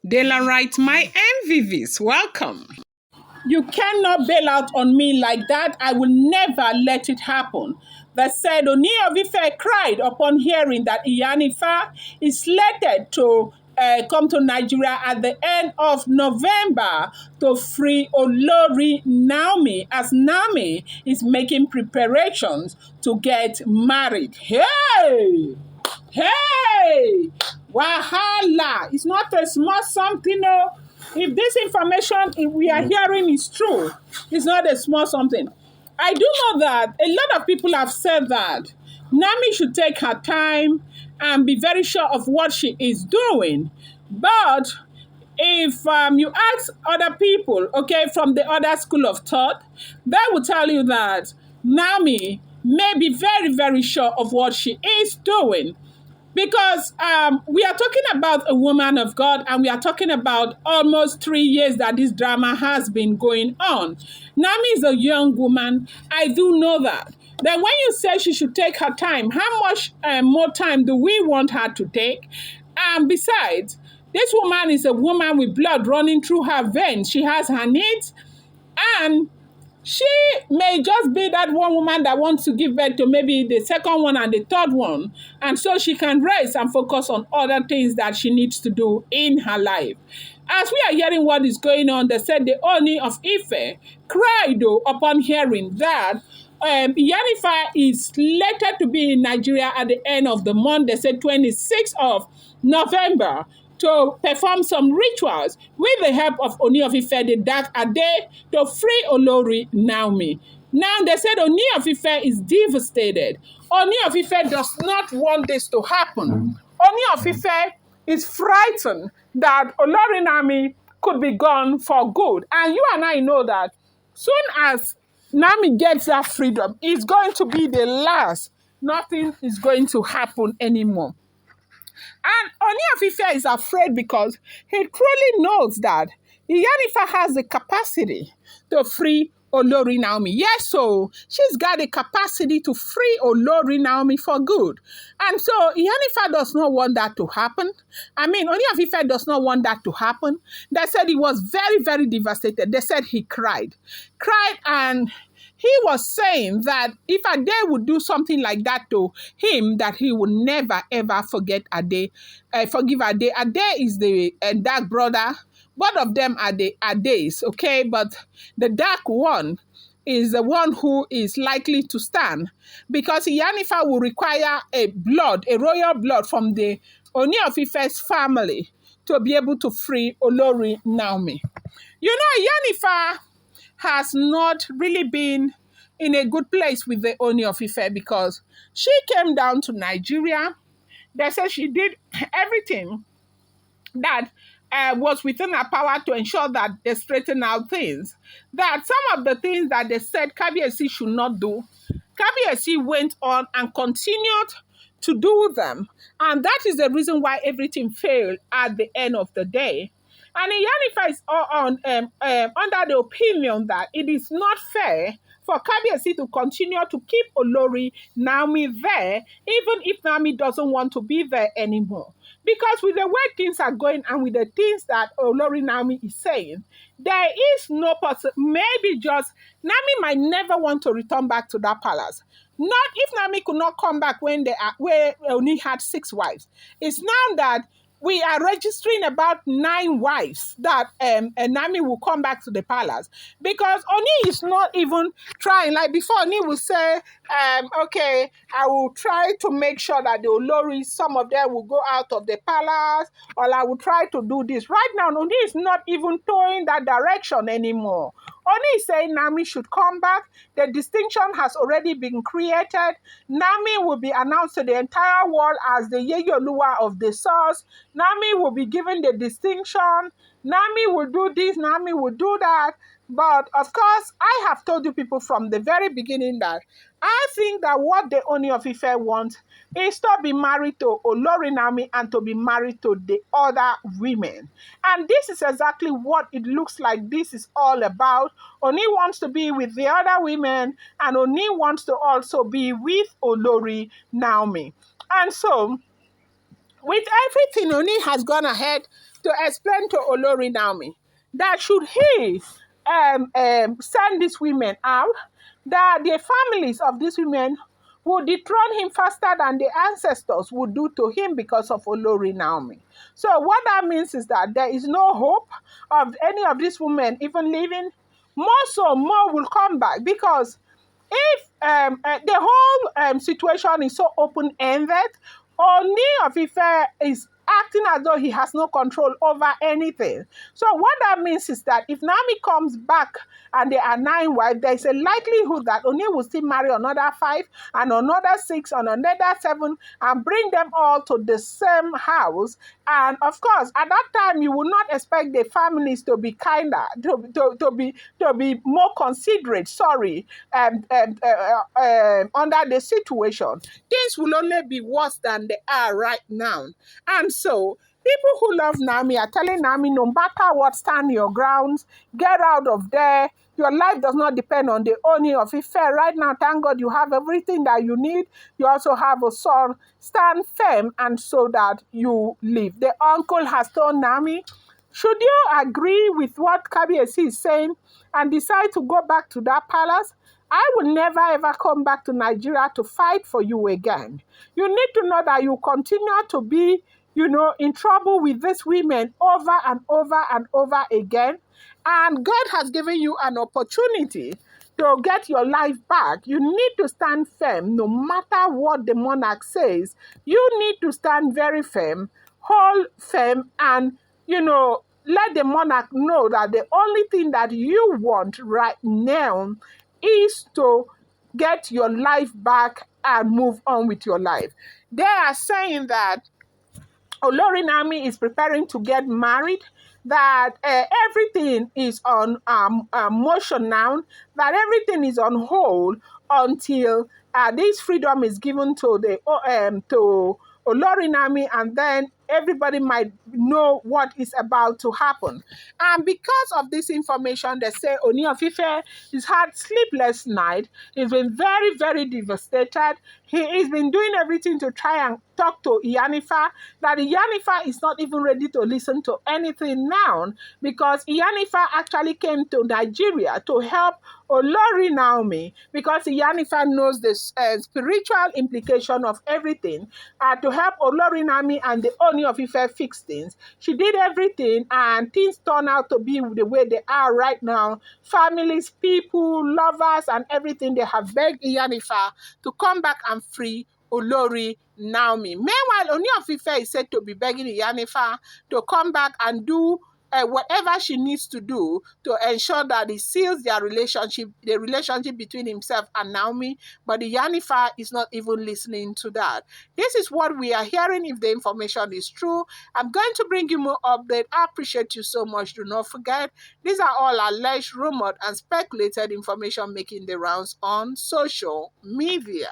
Dela writes, my MVVs, welcome. You cannot bail out on me like that. I will never let it happen. That said, Ooni of Ife cried upon hearing that Iyanifa is slated to come to Nigeria at the end of November to free Olori Naomi, as Naomi is making preparations to get married. Hey! Hey! Wahala! It's not a small something, no. If this information we are hearing is true, it's not a small something. I do know that a lot of people have said that Nami should take her time and be very sure of what she is doing. But if you ask other people, okay, from the other school of thought, they will tell you that Nami may be very, very sure of what she is doing. Because we are talking about a woman of God, and we are talking about almost 3 years that this drama has been going on. Nami is a young woman. I do know that. Then when you say she should take her time, how much more time do we want her to take? Besides, this woman is a woman with blood running through her veins. She has her needs, and she may just be that one woman that wants to give birth to maybe the second one and the third one. And so she can rest and focus on other things that she needs to do in her life. As we are hearing what is going on, they said the Ooni of Ife cried though upon hearing that Iyanifa is slated to be in Nigeria at the end of the month. They said 26th of November, to perform some rituals with the help of Ooni of Ife, the Dark Ade, to free Olori Naomi. Now, they said Ooni of Ife is devastated. Ooni of Ife does not want this to happen. Ooni of Ife is frightened that Olori Naomi could be gone for good. And you and I know that soon as Naomi gets that freedom, it's going to be the last. Nothing is going to happen anymore. And Ooni of Ife is afraid because he truly knows that Iyanifa has the capacity to free Olori Naomi. Yes, so she's got the capacity to free Olori Naomi for good. And so Iyanifa does not want that to happen. Ooni of Ife does not want that to happen. They said he was very, very devastated. They said he cried. And he was saying that if Ade would do something like that to him, that he would never, ever forgive Ade. Ade is the dark brother. Both of them are the Ades, okay? But the dark one is the one who is likely to stand, because Iyanifa will require a royal blood from the Ooni of Ife's family to be able to free Olori Naomi. You know, Iyanifa has not really been in a good place with the Ooni of Ife, because she came down to Nigeria. They said she did everything that was within her power to ensure that they straighten out things. That some of the things that they said Kabiyesi should not do, Kabiyesi went on and continued to do them. And that is the reason why everything failed at the end of the day. And Iyanifa is under the opinion that it is not fair for Kabiyesi to continue to keep Olori Naomi there, even if Naomi doesn't want to be there anymore. Because with the way things are going and with the things that Olori Naomi is saying, there is no maybe just Naomi might never want to return back to that palace. Not if Naomi could not come back when where Oni had 6 wives. It's now that we are registering about 9 wives that Naomi will come back to the palace, because Oni is not even trying. Like before, Oni will say, okay, I will try to make sure that the Oloris, some of them will go out of the palace, or I will try to do this. Right now, Oni is not even towing that direction anymore. Oni is saying Naomi should come back. The distinction has already been created. Naomi will be announced to the entire world as the Yeyoluwa of the source. Naomi will be given the distinction. Naomi will do this, Naomi will do that. But of course, I have told you people from the very beginning that I think that what the Ooni of Ife wants is to be married to Olori Naomi and to be married to the other women. And this is exactly what it looks like this is all about. Oni wants to be with the other women, and Oni wants to also be with Olori Naomi. And so With everything, Oni has gone ahead to explain to Olori Naomi that should he send these women out, that the families of these women would dethrone him faster than the ancestors would do to him because of Olori Naomi. So what that means is that there is no hope of any of these women even living. More so, more will come back because if the whole situation is so open-ended, Ooni of Ife is acting as though he has no control over anything. So what that means is that if Naomi comes back and there are 9 wives, there is a likelihood that Ooni will still marry another 5 and another 6 and another 7 and bring them all to the same house. And of course, at that time, you will not expect the families to be kinder, to be more considerate, under the situation. Things will only be worse than they are right now. And so, people who love Naomi are telling Naomi, no matter what, stand your grounds, get out of there. Your life does not depend on the Ooni of Ife. Right now, thank God you have everything that you need. You also have a son. Stand firm and so that you live. The uncle has told Naomi, should you agree with what Kabiyesi is saying and decide to go back to that palace, I will never ever come back to Nigeria to fight for you again. You need to know that you continue to be, in trouble with these women over and over and over again. And God has given you an opportunity to get your life back. You need to stand firm no matter what the monarch says. You need to stand very firm, hold firm, and, let the monarch know that the only thing that you want right now is to get your life back and move on with your life. They are saying that Olori Naomi is preparing to get married, that everything is on motion now, that everything is on hold until this freedom is given to to Olori Naomi, and then everybody might know what is about to happen. And because of this information, they say Ooni of Ife has had sleepless night. He's been very, very devastated. He's been doing everything to try and talk to Iyanifa, that Iyanifa is not even ready to listen to anything now, because Iyanifa actually came to Nigeria to help Olori Naomi, because Iyanifa knows the spiritual implication of everything, to help Olori Naomi and the Ooni of Ife fix things. She did everything and things turn out to be the way they are right now. Families, people, lovers, and everything, they have begged Iyanifa to come back and free Olori Naomi. Meanwhile, Ooni of Ife is said to be begging Iyanifa to come back and do whatever she needs to do to ensure that he seals the relationship between himself and Naomi. But Iyanifa is not even listening to that. This is what we are hearing. If the information is true, I'm going to bring you more update. I appreciate you so much. Do not forget, these are all alleged, rumored, and speculated information making the rounds on social media.